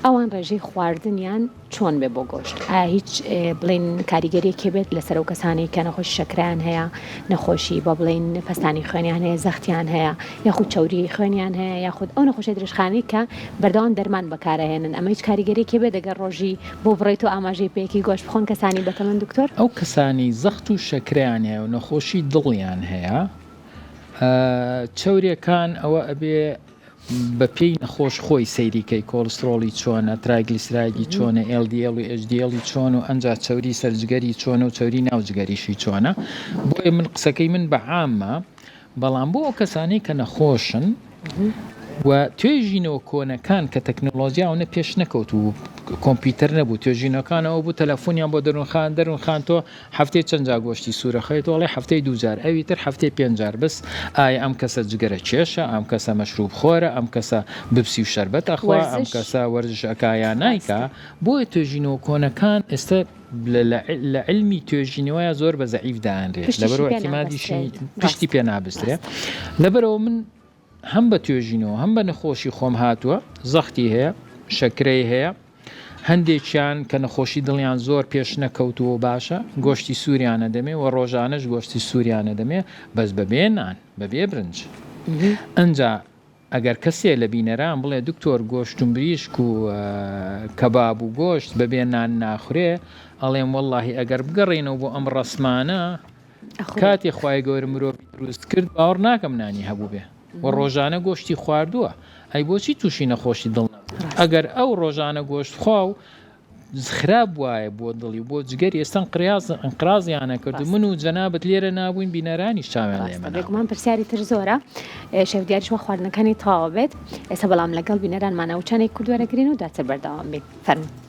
ئەوان ڕێژەی خواردنیان چۆن بێ بۆ گۆشت ئایا هیچ بڵین کاریگەریەکی بێت لەسەر ئەو کەسانی کە نەخۆشی شەکرەیان هەیە نەخۆشی بە بڵین پەستانی خوێنیان هەیە زەختیان هەیە یاخود چاوری خوێنیان هەیە یاخود ئەو نەخۆشی درێژخانی کە بەردەوام دەرمان بەکارەهێنن ئەمە هیچ کاریگەریەکی بێت دەگەر ڕۆژی بۆ بڕێت و ئاماژەی پێکی گۆشت بخۆن کەسانی بەتەمەن دکتۆر ئەو کەسانی زەخت و شەکرەیان هەیە و نەخۆشی دڵیان هەیە چاوریەکان ئەوە ئەبێ بە پێی نەخۆش خۆی سەیریکەی کۆلسترۆلی چۆنە ترایگلیسیرایدی چۆنە LDL و HDL چۆن و ئەنج چاوری سەرجگەری چۆنە و چاوری ناوجگەریشی چۆنە بۆیە من قسەکەی من بە عامە بەڵام بۆ ئەو کەسانەی کە نەخۆشن و توێژینەوە کۆنەکان کە تەکنۆلۆژیاونە پێش نەکەوت و کۆمپیوتەر نەبوو توێژینەکانەوە بوو تەلەفۆنیان بۆ دەروونخان تۆ هەفتەی چەند جا گۆشتی سوورەخەیت وڵێ هەفتەی 2 جار ئەوی تر هەفتەی 5 جار بس ئایا ئەم کەسە جگەرە کێشە ئەم کەسە مەشروب خۆرە ئەم کەسە بپسی و شەربەت ئەخوا ئەم کەسە وەرزشەکایە نایکە بۆیە توێژینەوە کۆنەکان ئێستا لە علمی توێژینەوەیە زۆر بە زەعیف دایانرێت لەبەرەوە ئەحتیمادیشی پشتی پێ نابسترێ لەبەرەوە من هەم بە توێژینەوە هەم بە نەخۆشی خۆم هاتووە زەختی هەیە شەکرەی هەیە هەندێکیان کە نەخۆشی دڵیان زۆر پێش نەکەوتووە باشە گۆشتی سووریانە دەمێ و ڕۆژانەش گۆشتی سووریانە دەمێ بەس بەبێ نان بەبێ برنج ئەنجا ئەگەر کەسێ لە بینەران بڵێ دکتۆر گۆشت و بریشک و کەباب و گۆشت بەبێ نان ناخورێ ئەڵێم وەڵڵاهی ئەگەر بگەڕێنەوە بۆ ئەم ڕەسمانە کاتێ خوای گەورە مرۆڤی دروست کرد باوەڕ ناکەم نانی هەبوو بێ و ڕۆژانە گۆشتی خواردووە ئەی بۆچی تووشی نەخۆشی دڵ ئەگەر ئەو ڕۆژانە گۆشت خوا و خراپ وایە بۆ دڵی بۆ جگەری ئێستا ئەنقرازیانە کرد من و جەنابەت لێرە نابووین بینەرانی شاوێن لێمە بێگومان پرسیاری تر زۆرە شەودیاریشمە خواردنەکانی تەواو بێت ئێستا بەڵام لەگەڵ بینەرانمانە وچانێک کردووەرەگرین و داتر بەردەوام بێت فەرموو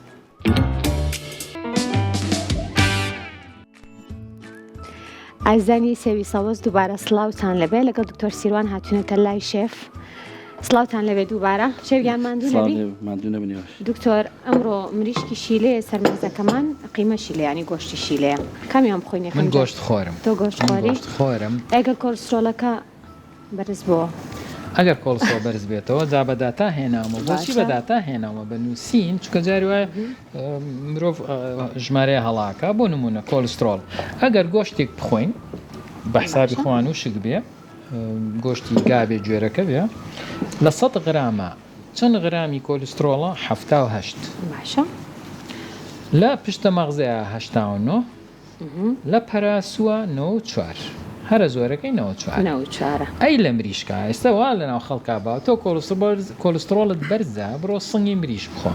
ئازانی سێوی سەوەز دووبارە سڵاوتان لەبێ لەگەڵ دکتۆر سیروان هاتوونەتە لای شێف سڵاوتان لەبێ دووبارە شەویان ماندوو نەبی دکتۆر ئەمڕۆ مریشکی شیلەیە سەرمەزەکەمان قیمە شیلەیانی گۆشتی شیلەیە کامیان بخۆینێک من گۆشت خۆرم تۆ گۆشت خۆری خۆرم ئەگەر کۆلسترۆلەکە بەرز بۆ ئەگەر کۆلسترۆل بەرز بێتەوە جا بەداتا هێناوە بۆچی بەداتا هێناوە بە نووسین چکە جاری وایە مرۆڤ ژمارەیە هەڵاکە بۆ نمونە کۆلسترۆل ئەگەر گۆشتێک بخۆین بە حسابی خۆوان و شک بێ گۆشتی گابێ گوێرەکە بێ لە 100 غرامە چەند غرامی کۆلسترۆڵە 78 باشە لە پشتە مەغزەیە 89 لە پەراسووە 94 هەرە زۆرەکەی 94 94 ئەی لە مریشکە ئێستا وا لەناو خەڵکا بە تۆ کۆلسترۆلت بەرزە بڕۆ سنگی مریش بخۆ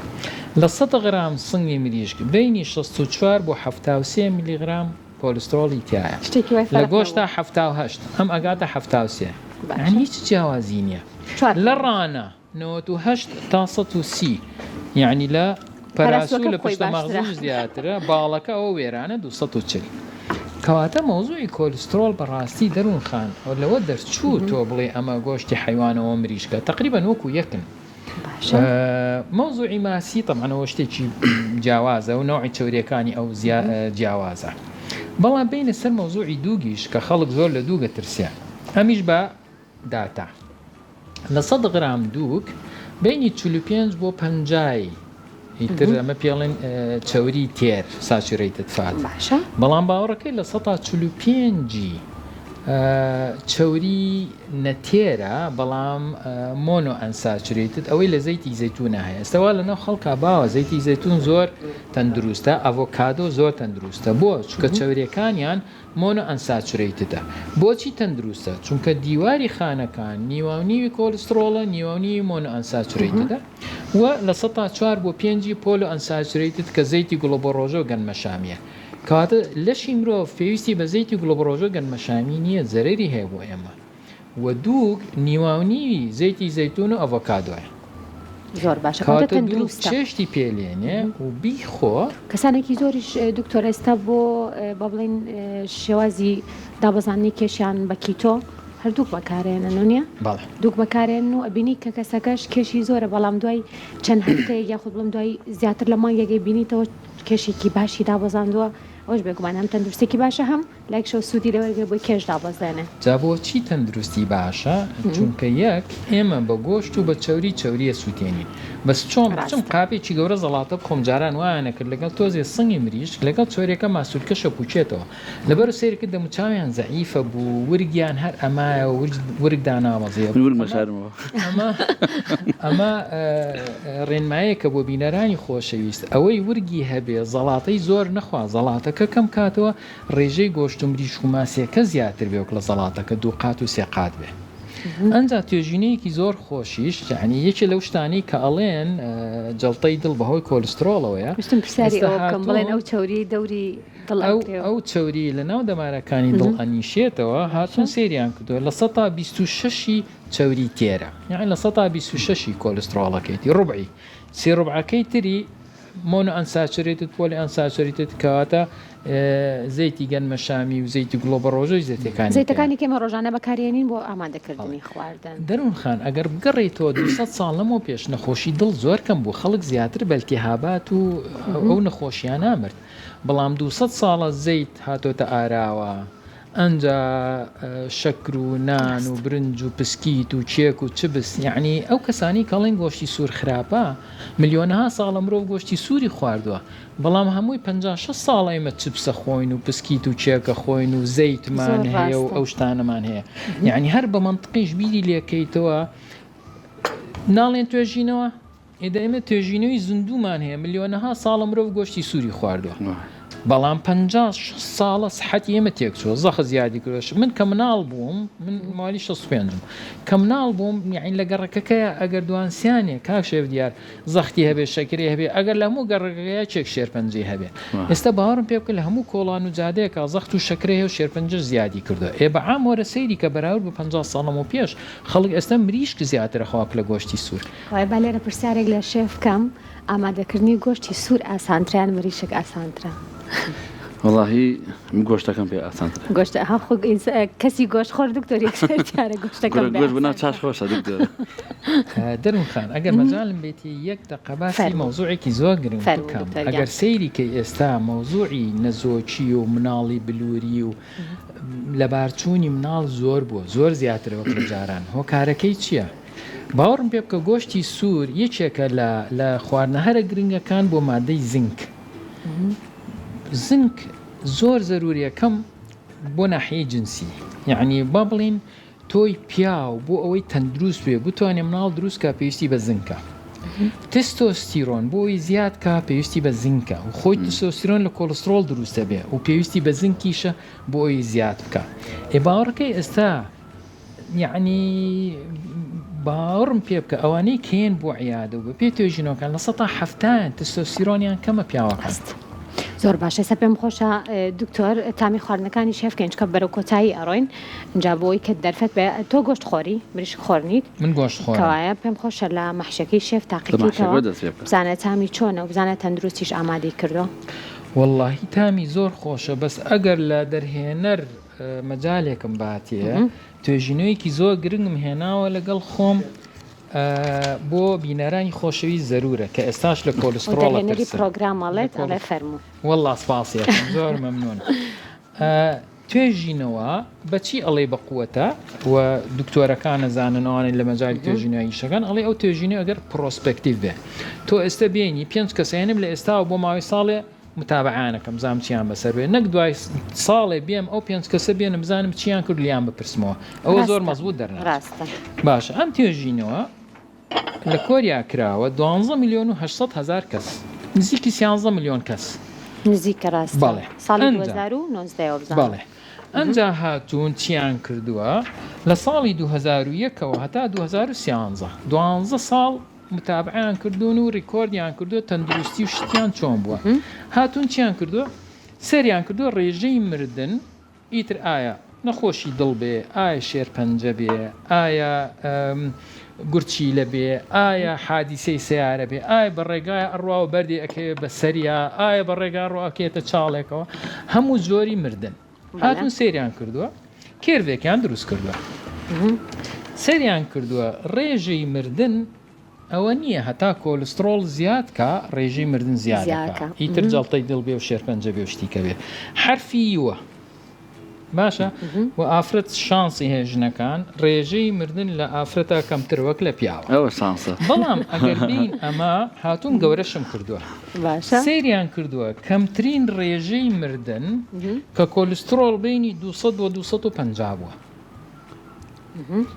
لە 100 غرام سنگی مریشک بینی 64 بۆ 73 میلیغرام کۆلسترۆڵی تایە لە گۆشتا 78 ئەم ئەگاتە 73 یعنی هیچ جیاوازی نییە لە ڕانە 98 تا 130 یعنی لە پەراسوو لە پشتە مەغزوو زیاترە باڵەکە ئەوە وێرانە 240 کەواتە مۆزوعی کۆلسترۆل بەڕاستی دەروون خان ئەو لەوە دەرچوو تۆ بڵێ ئەمە گۆشتی حیوانەوە مریشکە تقریبەن وەکو یەکن مۆزوعی ماسی تەمانەوە شتێکی جیاوازە و نوعی چەوریەکانی ئەو جیاوازە بەڵام بینە سەر مۆزوعی دووگیش کە خەڵک زۆر لە دووگە ترسیە ئەمیش بە داتا لە 100 غرام دووک بینی 45 بۆ 50 ئیتر ئەمە پێڵێن چەوری تێر ساچوڕیتت فات بەڵام باوەڕەکەی لە 145 چەوری نەتێرە بەڵام مۆنۆ ئەنساچوریتت ئەوەی لە زەیتی زەیتونە هەیە ئێستاوا لەناو خەڵکا باوە زەیتی زەیتون زۆر تەندروستە ئەڤۆکادۆ زۆر تەندروستە بۆ چونکە چەوریەکانیان مۆنۆ ئەنساچوریتتە بۆچی تەندروستە چونکە دیواری خانەکان نیوەونیوی کۆلسترۆڵە نیوەونی مۆنۆ ئەنساچوریتتە و لە 104 بۆ 5 پۆلۆ ئەنساچوریتت کە زەیتی گوڵۆبۆڕۆژۆ گەنمەشامیە کەواتە لەشی مرۆڤ پێویستی بە زەیتی گوڵۆبۆڕۆژۆ گەنمەشامی نییە زەرەری هەیە بۆ ئێمە و دووک نیوەونیوی زەیتی زەیتون و ئەڤۆکادۆیە زۆر باشە چێشتی پێلێنێ و بیخۆ کەسانێکی زۆریش دکتۆر ئێستا بۆ بە بڵێن شێوازی دابەزانانی کێشیان بە کیتۆ هەردووک بەکارێنە نونیە دووک بەکارێن و ئەبینی کە کەسەکەش کێشی زۆرە بەڵام دوای چەند هەفتەیە یاخود بڵم دوای زیاتر لە مانگێکی بینیتەوە کێشێکی باشی دابەزاندووە ئەوش بێگومان هەم تەندروستێکی باشە هەم لایکشەوە سوودی لەوەرگێ بۆی کێش دابەزێنێ جا بۆچی تەندروستی باشە چونکە یەک ئێمە بە گۆشت و بە چەوریە سووتێنین بەس چۆن قاپێکی گەورە زەڵاتە خۆمجاران وایانە کرد لەگەڵ تۆزێ سنگی مریشک لەگەڵ چۆرێکە ماسوولکەشە پوچێتەوە لەبەر سێرکرد دەموچاویان زەعیفە بوو ورگیان هەر ئەمایە ورگ داناوەزیە ئەمە ڕێنمایە کە بۆ بینەرانی خۆشەویست ئەوەی ورگی هەبێ زەڵاتەی زۆر نەخوا زەڵاتەکە کەم کاتەوە ڕێژەی گۆشت و مریش و ماسیەکە زیاتر بێ لە زەڵاتەکە دوو قات و سێ قات بێ ئەنجا توێژینەیەکی زۆر خۆشیش یعنی یەکێ لەو شتانی کە ئەڵێن جەڵتەی دڵ بەهۆی کۆلسترۆڵەوەیە بڵێن ئەو چەوری دەوری ئەو چەوری لە ناو دەمارەکانی دڵ ئەنیشێتەوە هاتون سێریان کردووە لە 126 چەوری تێرە یعنی لە 126 کۆلسترۆڵەکەیتی ڕوبعی سێ ڕوبعەکەی تری مۆنۆ ئەنساچوریتت پۆلی ئەنساچوریتت کەواتە زەیتی گەنمەشامی و زەیتی گوڵۆبۆڕۆژۆی زەیتەکانی کێمە ڕۆژانە بەکارێنین بۆ ئامادەکردنی خواردن دەروون خان ئەگەر بگەڕێتەوە 200 ساڵ لەمەوە پێش نەخۆشی دڵ زۆر کەم بوو خەڵک زیاتر بەلتیهابات و ئەو نەخۆشیان نامرد بەڵام 200 ساڵە زەیت هاتۆتە ئاراوە ئەنجا شەکر و نان و برنج و پسکیت و چێک و چبس یعنی ئەو کەسانی کەڵێن گۆشتی سوور خراپە ملیۆنەها ساڵە مرۆڤ گۆشتی سووری خواردووە بەڵام هەمووی 56 ساڵ ئێمە چپسە خۆین و پسکیت و چێکە خۆین و زەیتمان هەیە و ئەو شتانەمان هەیە یعنی هەر بە منطقیش بیری لێکەیتەوە ناڵێن توێژینەوە ئێدە ئێمە توێژینەوەی زیندومان هەیە ملیۆنەها ساڵە مرۆڤ گۆشتی سووری خواردووە بەڵام 50 ساڵە سەحەتی ئێمە تێکچووە زەخە زیادی کردش من کە مناڵ بووم من مالی 65 کە مناڵ بووم یعنی لە گەڕەکەکەیە ئەگەر دوانسیانێ کاک شێف دیار زەختی هەبێ شەکری هەبێ ئەگەر لە هەموو گەڕەکەکەیە چێک شێرپەنجەی هەبێ ئێستا باوەڕم پێ بکە لە هەموو کۆڵان و جادەیەکە زەخت و شەکرە هەیە و شێرپەنجە زیادی کردو ئێ بە عام وەرە سەیری کە بەراورد بە 50 ساڵەمە پێش خەڵک ئێستا مریشک زیاترە خواک لە گۆشتی سوور با لێرە پرسیارێک لە شێف کەم ئامادەکردنی گۆشتی سوور ئاسانتران مریشک ئاسانترە وڵاهی گۆشتەکەم پێ ئاسانترە گۆشت کەسی گۆشت خۆر دکتۆری یەکسەرچارە گۆشتەکەم گۆشت بنا چاش خۆشە دکتۆر دەروون خان ئەگەر مەجالم بێتی یەک دقە باسی مەوزوعێکی زۆر گرنگ بکەم ئەگەر سەیری کە ئێستا مەوزوعی نەزۆکی و مناڵی بلووری و لە بارچوونی مناڵ زۆر بووە زۆر زیاتر وەک لە جاران هۆکارەکەی چییە؟ باوەڕم پێ بکە گۆشتی سوور یەکێکە لە خواردنەهەرە گرنگەکان بۆ مادەی زینک. زینک زۆر زەروریەکەم بۆ ناحیەی جنسی، یعنی با بڵین تۆی پیاو بۆ ئەوەی تەندروست بێ بتوانێ مناڵ دروستکە پێویستی بە زینکە. تستۆستیرۆن بۆ ئەوی زیادکە پێویستی بە زینکە و خۆی تستۆستیرۆن لە کۆلسترۆل دروستە بێ و پێویستی بە زینکیشە بۆ ئەوی زیاد بکە. باوەڕەکەی ئێستا یعنی باوەڕم پێ بکە ئەوانەی کێن بۆ عیادە و بە پێ توێژینەوەکان لە 170 تستۆستیرۆنیان کەمە پیاوەکان. زۆر باشە سە پێم خۆشە دکتۆر تامی خواردنەکانی شێفکەن چکە بەرەو کۆتایی ئەڕۆین اینجا بۆی کە دەرفەت بێ تۆ گۆشت خۆری مریشک خۆرنیت من گۆشت خۆرم کەوایە پێم خۆشە لە مەحشەکەی شێف تاقیکەوە بزانە تامی چۆنە و بزانە تەندروستیش ئامادەی کردو. واللهی تامی زۆر خۆشە بەس ئەگەر لە دەرهێنەر مەجالێکم باتیە توێژینەوەیکی زۆر گرنگم هێناوە لەگەڵ خۆم بۆ بینەرانی خۆشەویست زەرورە کە ئێستاش لە کۆلسترۆڵی پرۆگرامەڵێت ئەڵێ فەرموو. والله سپاسیەکەم زۆر مەمنون. توێژینەوە بەچی ئەڵێ بە قووەتە و دکتۆرەکان نەزاننەوەی لە مەجای توێژینەوەیشەکان ئەڵێ ئەو توێژینە ئەگەر پرۆسپێکتیو بێ تۆ ئێستا بێنی 5 کەسێنم لە ئێستا بۆ ماوەی ساڵێ متابعانەکەم زانم چیان بەسەر بێ نەک دوای ساڵێ بێم ئەو 5 کەسە بێنم بزانم چیان کرد لیان بپرسمەوە ئەوە زۆر مەزبوط دەرناڕاستە. باشە ئەم توێژینەوە لە کۆریا کراوە 12 میلیۆن و 800,000 کەس نزیکی 13 میلیۆن کەس نزیکە ڕاست بەڵێ ساڵی 2019 بەڵێ ئەنجا هاتوون چیان کردووە لە ساڵی 2001ەوە هەتا 2013 12 ساڵ متابعیان کردوون و ڕیکۆردیان کردو تەندروستی و شتیان چۆن بووە هاتوون چیان کردووە سەریان کردووە ڕێژەی مردن ئیتر ئایا نەخۆشی دڵ بێ ئایا شێرپەنجە بێ ئایا گورچی لە بێ ئایا حادیسەی سیارە بێ ئایا بە ڕێگای ئەڕوا و بەردی ئەکێ بە سەریا ئایا بە ڕێگا ڕواکێتە چاڵێکەوە هەموو زۆری مردن هاتون سریان کردووە کێرڤێکیان دروست کردووە سریان کردووە ڕێژەی مردن ئەوە نییە هەتا کۆلسترۆل زیاد کە ڕێژەی مردن زیادەکە ئیتر جەڵتەی دڵ بێ و شێرپەنجە بێ و شتیکە بێ حرفی وە باشە و ئافرەت شانسی هەیە ژنەکان ڕێژەی مردن لە ئافرەتە کەمتر وەک لە پیاوە ئەوە شانسە بەڵام ئەگەر بین ئەمە هاتوون گەورەشم کردووە سەیریان کردووە کەمترین ڕێژەی مردن کە کۆلسترۆل بینی 200 بۆ 250 بووە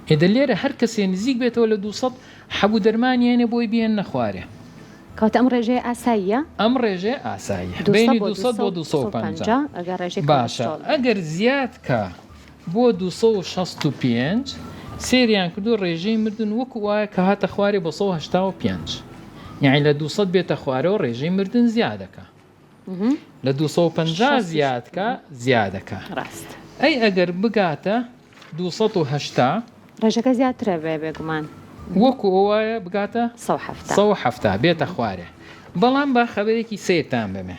ئێدە لێرە هەر کەسێ نزیک بێتەوە لە 200 حەبوو دەرمانیانێ بۆی بێن نەخوارێ کەواتە ئەم ڕێژەیە ئاساییە ئەم ڕێژەیە ئاساییە بینی 200 بۆ 250 باشە ئەگەر زیاد کە بۆ 265 سێریان کردو ڕێژەی مردن وەکو وایە کە هاتە خوارێ بۆ 185 یعنی لە 200 بێتە خوارەوە ڕێژەی مردن زیادەکە لە 250 زیادکە زیادەکە ڕاست ئەی ئەگەر بگاتە 280 ڕێژەکە زیاترە بێ بێگومان وەکو ئەوایە بگاتە 170 بێتە خوارێ بەڵام با خەبەرێکی سێتان بمێ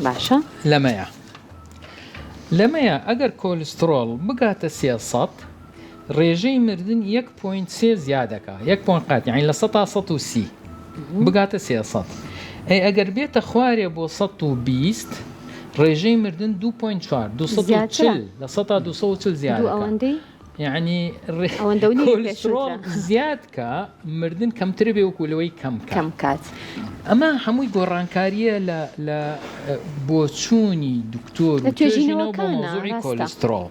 باشە لەمەیە ئەگەر کۆلسترۆل بگاتە 300 ڕێژەی مردن 1.3 زیادەکە 1.5 یعنی لە 100 تا 130 بگاتە 300 ئەی ئەگەر بێتە خوارێ بۆ 120 ڕێژەی مردن 2.4 240 لە 100 تا 240 زیادەکە یعنی کۆلسترۆل زیادکە مردن کەمتر بێ وەکو لەوەی کەم کات ئەمە هەمووی گۆڕانکاریە لە بۆچوونی دکتۆر و توێژینەوە بۆ مۆزوعی کۆلسترۆل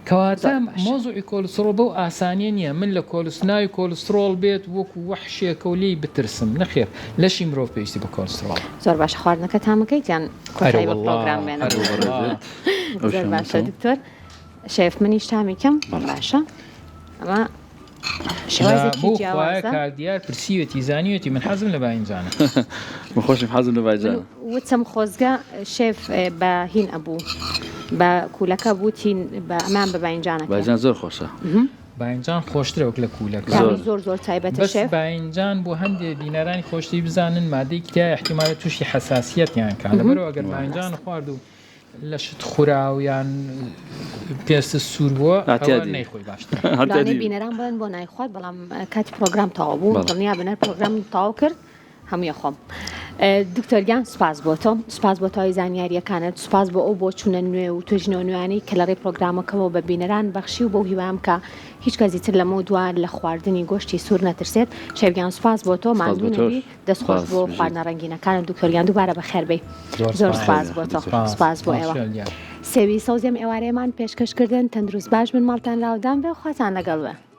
کەواتە مۆزوعی کۆلسترۆل بەو ئاسانیە نییە من لە کۆلستناوی کۆلسترۆل بێت وەکو وەحشێکە و لێی بترسم نەخێر لەشی مرۆڤ پێویستی بە کۆلسترۆل زۆر باشە خواردنەکە تامەکەیتیان کۆتایی بە پرۆگرام بێنە زۆر باشە دکتۆر شێف منیش تامی کەم باشە ئەمە شێوازێکی جیاوازە کاردیار پرسیوێتی زانیوێتی من حەزم لە باینجانە من خۆشم حەزم لە باینجانە وتم خۆزگە شێف بە هین ئەبوو بە کوولەکە بووتین بە ئەمان بە باینجانە باینجان زۆر خۆشە باینجان خۆشترە وەک لە کوولەکە زۆر تایبەتە شێف باینجان بۆ هەندێک بینەرانی خۆشتی بزانن مادەی کتای احتیمالە تووشی حەساسیەتیان کە لەبەرەوە ئەگەر باینجان خوارد و لە شت خوراویان پێستە سوور بووە نەیخۆی باشتر بینەران بڵێن بۆ نایخوات بەڵام کاتی پرۆگرام تەواو بوو دڵنیا بنەر پرۆگرام تەواو کرد هەموویە خۆم دکتۆریان سوپاس بۆ تۆ سوپاس بۆ تۆی زانیاریەکانت سوپاس بۆ ئەو بۆ چوونە نوێ و توێژنەوە نوێیانەی کە لە ڕێ پرۆگرامەکەەوە بە بینەران بەخشی و بۆ هیوام کە هیچ کەسی تر لەمە دووار لە خواردنی گۆشتی سوور نەترسێت شێویان سوپاس بۆ تۆ ماندوونەبی دەستخۆش بۆ خواردنە ڕەنگینەکانت دکتۆریان دووبارە بەخێربێ زۆر سوپاس بۆ تۆ سوپاس بۆ ئێوە سێوی سەوزێم ئێوارەیەمان پێشکەشکردن تەندروست باش من ماڵتان لاودان بێ خواتان لەگەڵ بێ